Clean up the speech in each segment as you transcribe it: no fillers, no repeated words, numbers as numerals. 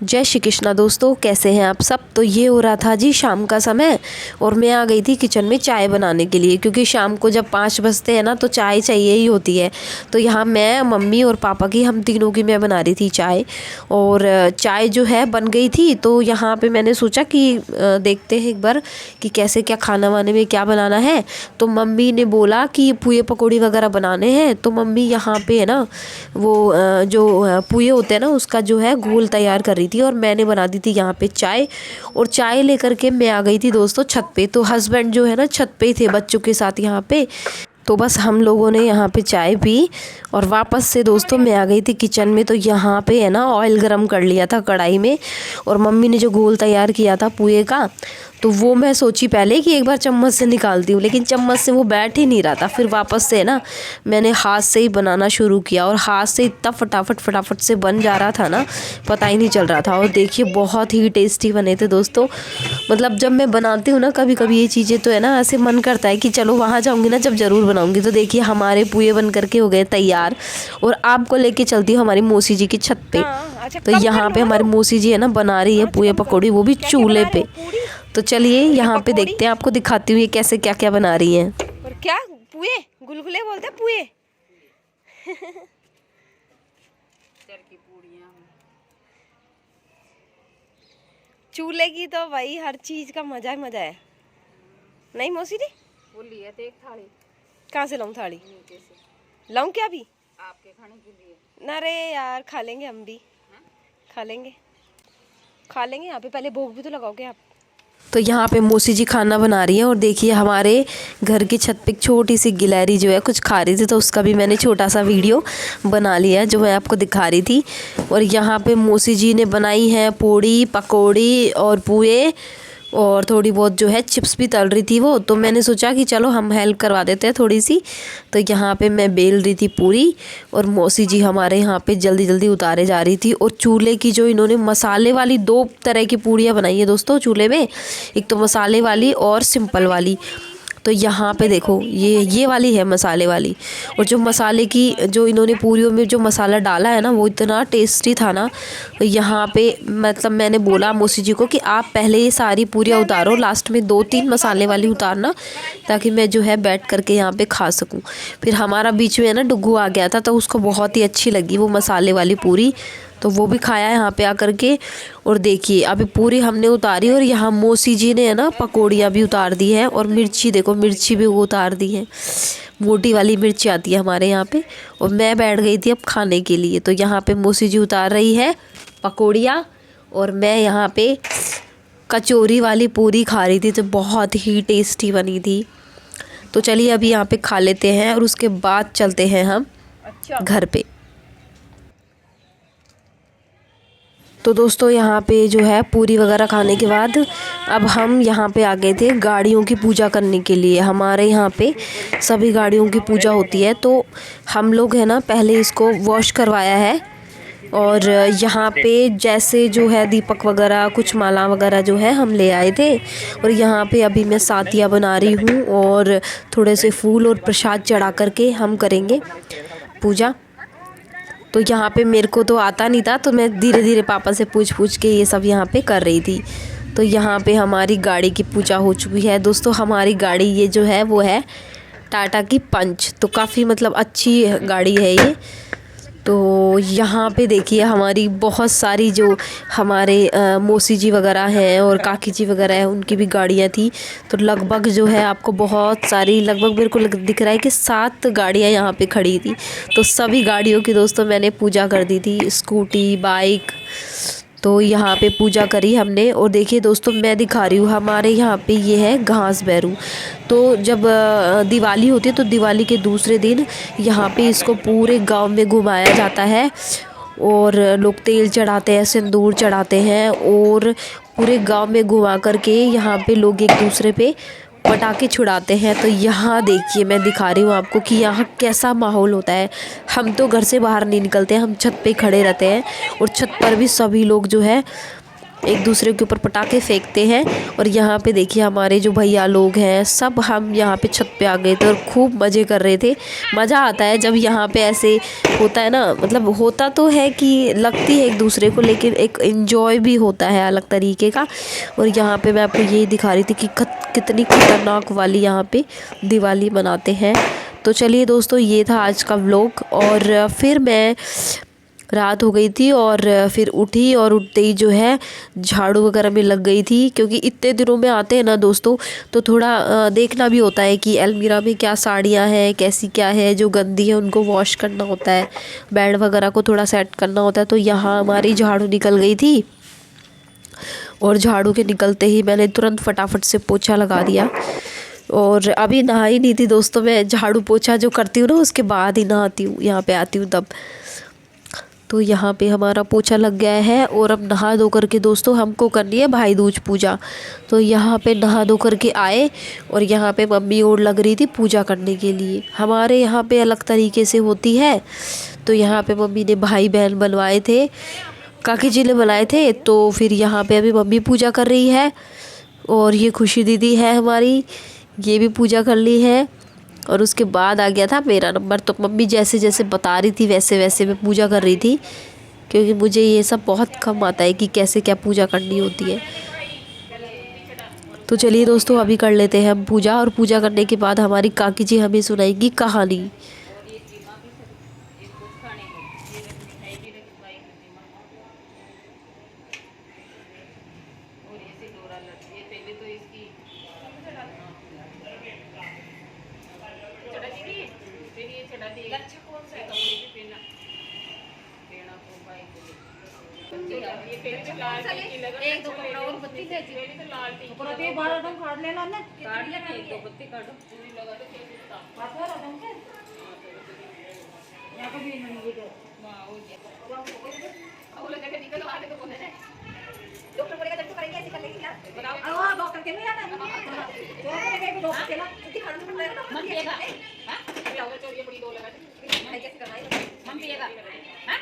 जय श्री कृष्णा दोस्तों, कैसे हैं आप सब। तो ये हो रहा था जी शाम का समय और मैं आ गई थी किचन में चाय बनाने के लिए, क्योंकि शाम को जब 5 बजते हैं ना तो चाय चाहिए ही होती है। तो यहाँ मैं, मम्मी और पापा की, हम तीनों की मैं बना रही थी चाय। और चाय जो है बन गई थी। तो यहाँ पे मैंने सोचा कि देखते हैं एक बार कि कैसे क्या खाना वाने में क्या बनाना है। तो मम्मी ने बोला कि पुए पकौड़ी वगैरह बनाने हैं। तो मम्मी यहाँ पे है ना वो जो पुए होते हैं ना उसका जो है घोल तैयार कर रही थी और मैंने बना दी थी यहाँ पे चाय। और चाय लेकर के मैं आ गई थी दोस्तों छत पे। तो हस्बैंड जो है ना छत पे ही थे बच्चों के साथ यहाँ पे। तो बस हम लोगों ने यहाँ पे चाय पी और वापस से दोस्तों मैं आ गई थी किचन में। तो यहाँ पे है ना ऑयल गरम कर लिया था कढ़ाई में और मम्मी ने जो घोल तैयार किया था पुए का, तो वो मैं सोची पहले कि एक बार चम्मच से निकालती हूँ, लेकिन चम्मच से वो बैठ ही नहीं रहा था। फिर वापस से ना मैंने हाथ से ही बनाना शुरू किया और हाथ से इतना फटाफट से बन जा रहा था ना, पता ही नहीं चल रहा था। और देखिए बहुत ही टेस्टी बने थे दोस्तों। मतलब जब मैं बनाती हूँ ना कभी कभी ये चीज़ें, तो है ना ऐसे मन करता है कि चलो वहाँ जाऊँगी ना जब ज़रूर बनाऊँगी। तो देखिए हमारे पुए बन करके हो गए तैयार और आपको लेके चलती हूँ हमारी मौसी जी की छत पे। तो यहाँ पे हमारी मौसी जी है ना बना रही है पुए पकौड़ी, वो भी चूल्हे पे। तो चलिए यहाँ पे देखते हैं, आपको दिखाती हूँ ये कैसे क्या क्या बना रही हैं। और क्या पुए गुलगुले बोलते हैं पुए। चूल्हे की तो भाई हर चीज का मजा ही मजा है, नहीं मौसी जी? बोली है तो एक थाली कहाँ से लाऊं थाली? नीचे से लाऊं क्या अभी? आपके खाने के लिए। ना रे यार, खा लेंगे हम भी। खा लेंगे यहाँ पे, पहले भोग भी तो लगाओगे आप। तो यहाँ पे मौसी जी खाना बना रही है और देखिए हमारे घर की छत पे छोटी सी गिलहरी जो है कुछ खा रही थी, तो उसका भी मैंने छोटा सा वीडियो बना लिया है जो मैं आपको दिखा रही थी। और यहाँ पे मौसी जी ने बनाई है पूड़ी पकौड़ी और पुए और थोड़ी बहुत जो है चिप्स भी तल रही थी वो। तो मैंने सोचा कि चलो हम हेल्प करवा देते हैं थोड़ी सी। तो यहाँ पे मैं बेल रही थी पूरी और मौसी जी हमारे यहाँ पे जल्दी जल्दी उतारे जा रही थी। और चूल्हे की जो इन्होंने मसाले वाली 2 तरह की पूड़ियाँ बनाई है दोस्तों चूल्हे में, एक तो मसाले वाली और सिंपल वाली। तो यहाँ पे देखो ये वाली है मसाले वाली। और जो मसाले की जो इन्होंने पूरियों में जो मसाला डाला है ना वो इतना टेस्टी था ना। तो यहाँ पे मतलब मैंने बोला मौसी जी को कि आप पहले ये सारी पूरियाँ उतारो, लास्ट में 2-3 मसाले वाली उतारना, ताकि मैं जो है बैठ करके यहाँ पे खा सकूँ। फिर हमारा बीच में है ना डुग्गू आ गया था, तो उसको बहुत ही अच्छी लगी वो मसाले वाली पूरी, तो वो भी खाया यहाँ पे आकर के। और देखिए अभी पूरी हमने उतारी और यहाँ मौसी जी ने है ना पकौड़ियाँ भी उतार दी है। और मिर्ची देखो, मिर्ची भी वो उतार दी है, मोटी वाली मिर्ची आती है हमारे यहाँ पे। और मैं बैठ गई थी अब खाने के लिए। तो यहाँ पे मौसी जी उतार रही है पकौड़ियाँ और मैं यहाँ पे कचौरी वाली पूरी खा रही थी, तो बहुत ही टेस्टी बनी थी। तो चलिए अभी यहाँ पे खा लेते हैं और उसके बाद चलते हैं हम घर पे। तो दोस्तों यहाँ पे जो है पूरी वगैरह खाने के बाद अब हम यहाँ पे आ गए थे गाड़ियों की पूजा करने के लिए। हमारे यहाँ पे सभी गाड़ियों की पूजा होती है, तो हम लोग है ना पहले इसको वॉश करवाया है। और यहाँ पे जैसे जो है दीपक वगैरह कुछ माला वगैरह जो है हम ले आए थे। और यहाँ पे अभी मैं सातिया बना रही हूँ और थोड़े से फूल और प्रसाद चढ़ा करके हम करेंगे पूजा। तो यहाँ पे मेरे को तो आता नहीं था, तो मैं धीरे धीरे पापा से पूछ के ये सब यहाँ पे कर रही थी। तो यहाँ पे हमारी गाड़ी की पूजा हो चुकी है दोस्तों। हमारी गाड़ी ये जो है वो है टाटा की पंच, तो काफ़ी मतलब अच्छी गाड़ी है ये। तो यहाँ पे देखिए हमारी बहुत सारी जो हमारे मौसी जी वगैरह हैं और काकी जी वगैरह हैं उनकी भी गाड़ियाँ थी। तो लगभग जो है आपको बहुत सारी, लगभग मेरे को दिख रहा है कि 7 गाड़ियाँ यहाँ पे खड़ी थी। तो सभी गाड़ियों की दोस्तों मैंने पूजा कर दी थी, स्कूटी बाइक। तो यहाँ पे पूजा करी हमने। और देखिए दोस्तों मैं दिखा रही हूँ हमारे यहाँ पे ये है घास बैरू। तो जब दिवाली होती है तो दिवाली के दूसरे दिन यहाँ पे इसको पूरे गांव में घुमाया जाता है और लोग तेल चढ़ाते हैं, सिंदूर चढ़ाते हैं और पूरे गांव में घुमा करके यहाँ पे लोग एक दूसरे पे पटाखे छुड़ाते हैं। तो यहाँ देखिए मैं दिखा रही हूँ आपको कि यहाँ कैसा माहौल होता है। हम तो घर से बाहर नहीं निकलते हैं, हम छत पे खड़े रहते हैं और छत पर भी सभी लोग जो है एक दूसरे के ऊपर पटाखे फेंकते हैं। और यहाँ पे देखिए हमारे जो भैया लोग हैं सब हम यहाँ पे छत पे आ गए थे और खूब मज़े कर रहे थे। मज़ा आता है जब यहाँ पे ऐसे होता है ना, मतलब होता तो है कि लगती है एक दूसरे को, लेकिन एक एंजॉय भी होता है अलग तरीके का। और यहाँ पे मैं आपको यही दिखा रही थी कि कितनी खतरनाक वाली यहाँ पे दिवाली मनाते हैं। तो चलिए दोस्तों, ये था आज का व्लॉग। और फिर मैं रात हो गई थी और फिर उठी और उठते ही जो है झाड़ू वगैरह में लग गई थी, क्योंकि इतने दिनों में आते हैं ना दोस्तों, तो थोड़ा देखना भी होता है कि अलमीरा में क्या साड़ियाँ हैं, कैसी क्या है, जो गंदी है उनको वॉश करना होता है, बेड वगैरह को थोड़ा सेट करना होता है। तो यहाँ हमारी झाड़ू निकल गई थी और झाड़ू के निकलते ही मैंने तुरंत फटाफट से पोछा लगा दिया। और अभी नहाई नहीं थी दोस्तों, मैं झाड़ू पोछा जो करती हूँ ना उसके बाद ही नहाती हूँ, यहाँ पे आती हूँ तब। तो यहाँ पे हमारा पोछा लग गया है और अब नहा धो करके दोस्तों हमको करनी है भाई दूज पूजा। तो यहाँ पे नहा धो करके आए और यहाँ पे मम्मी और लग रही थी पूजा करने के लिए। हमारे यहाँ पे अलग तरीके से होती है। तो यहाँ पे मम्मी ने भाई बहन बनवाए थे, काकी जी ने बनाए थे। तो फिर यहाँ पे अभी मम्मी पूजा कर रही है और ये खुशी दीदी है हमारी, ये भी पूजा कर ली है। और उसके बाद आ गया था मेरा नंबर। तो मम्मी जैसे जैसे बता रही थी वैसे वैसे मैं पूजा कर रही थी, क्योंकि मुझे ये सब बहुत कम आता है कि कैसे क्या पूजा करनी होती है। तो चलिए दोस्तों, अभी कर लेते हैं हम पूजा, और पूजा करने के बाद हमारी काकी जी हमें सुनाएगी कहानी। एक दो कपड़ा और बत्ती दे दी कपड़ा पे 12 डंग काट लेना ना, काट ले एक दो बत्ती काटो पूरी लगा दो के पास है डंग के यहां पे भी नहीं ये हां हो गया अब लगा के निकल आके तो बोले डॉक्टर बोलेगा जब तो करेंगे ऐसे कर लेंगे क्या बताओ। हां डॉक्टर के नहीं आना तो करेंगे भी डॉक्टर के ना कितनी खर्च पड़ जाएगा मन पिएगा हां अभी आओगे चोरी बड़ी दो लगा दे कैसे करना है मन पिएगा हां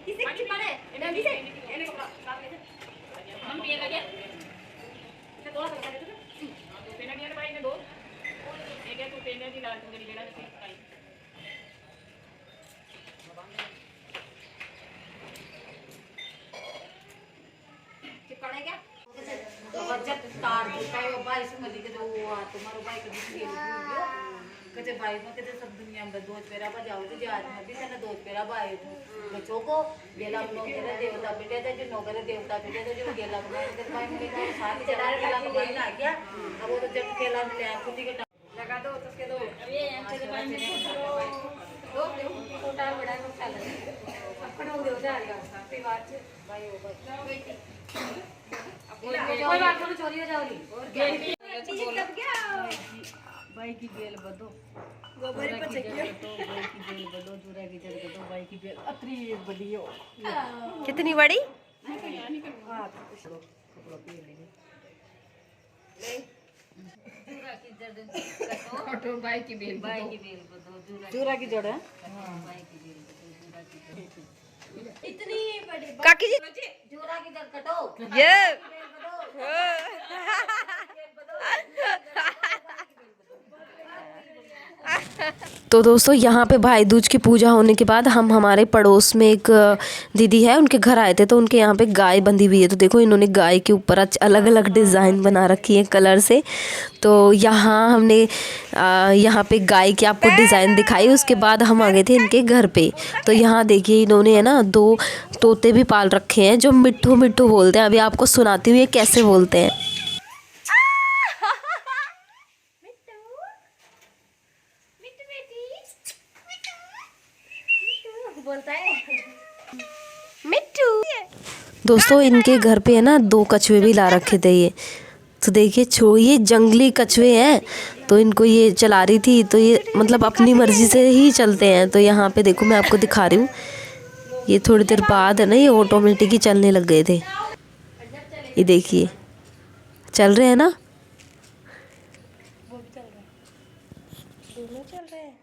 किसी की पड़े जल्दी से ये कपड़ा साफ ले हम पिएगा क्या इसे थोड़ा सा दे दो तो पेना दिया भाई ने दो एक है तू पेना दी लाल चंदरी लेना चाहिए चिपकाने क्या बजट तार देता है भाई से मली के जो तुम्हारा भाई का दिख गया कते भाई में कते सब दुनिया में दो पेरा बजाओ तो आज में भी तने दो पेरा भाई बच्चों को गेला नो करे देवता बेटे थे जो नो करे देवता बेटे थे जो गेला बना के भाई में साथ चला गेला को भाई ना क्या अब वो तो जब खेला में ले खुदी के लगा दो तो उसके दो अरे यहाँ से भाई में दो छोटा बड़ा को खा ले अपना हो जाएगा फिर बात भाई हो भाई कोई बात नहीं चोरी हो जाओगी कब गया भाई की बेल बदो गोबर पर चकियो तो भाई की बेल बदो जुरा की जड़ बदो भाई की बेल अतरी बड़ी हो कितनी बड़ी? हां कपड़ा पे ले जुरा की जड़ कटो भाई की बेल बदो जुरा की जड़ है हां भाई की बेल बदो जुरा की जड़ इतनी बड़ी काकी जी जुरा की जड़ कटो ये तो दोस्तों यहाँ पे भाई दूज की पूजा होने के बाद हम हमारे पड़ोस में एक दीदी है उनके घर आए थे। तो उनके यहाँ पे गाय बंधी हुई है। तो देखो इन्होंने गाय के ऊपर अलग अलग डिज़ाइन बना रखी है कलर से। तो यहाँ हमने यहाँ पे गाय की आपको डिज़ाइन दिखाई। उसके बाद हम आ गए थे इनके घर पे। तो यहाँ देखिए इन्होंने है ना 2 तोते भी पाल रखे हैं जो मिट्ठू मिट्ठू बोलते हैं। अभी आपको सुनाती हूँ ये कैसे बोलते हैं। बोलता है मिट्टू। दोस्तों इनके घर पे है ना 2 कछुए भी ला रखे थे ये। तो देखिए ये जंगली कछुए हैं। तो इनको ये चला रही थी। तो ये मतलब अपनी मर्जी से ही चलते हैं। तो यहाँ पे देखो मैं आपको दिखा रही हूँ। ये थोड़ी देर बाद है ना ये ऑटोमेटिक ही चलने लग गए थे। ये देखिए चल रहे हैं ना। दोनों चल रहे हैं।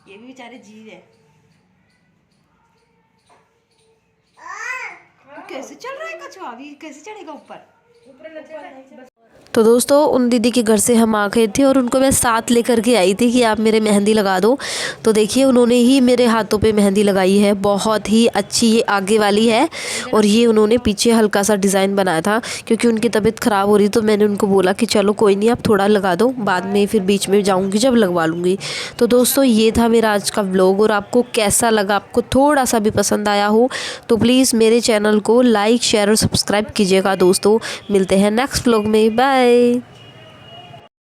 ये भी बेचारे जीव है। कैसे चल रहा है कछुआ, अभी कैसे चढ़ेगा ऊपर? तो दोस्तों उन दीदी के घर से हम आ गए थे और उनको मैं साथ लेकर के आई थी कि आप मेरे मेहंदी लगा दो। तो देखिए उन्होंने ही मेरे हाथों पे मेहंदी लगाई है, बहुत ही अच्छी ये आगे वाली है और ये उन्होंने पीछे हल्का सा डिज़ाइन बनाया था क्योंकि उनकी तबीयत ख़राब हो रही। तो मैंने उनको बोला कि चलो कोई नहीं, आप थोड़ा लगा दो, बाद में फिर बीच में जाऊँगी जब लगवा लूँगी। तो दोस्तों ये था मेरा आज का व्लॉग और आपको कैसा लगा, आपको थोड़ा सा भी पसंद आया हो तो प्लीज़ मेरे चैनल को लाइक शेयर और सब्सक्राइब कीजिएगा दोस्तों। मिलते हैं नेक्स्ट व्लॉग में, बाय।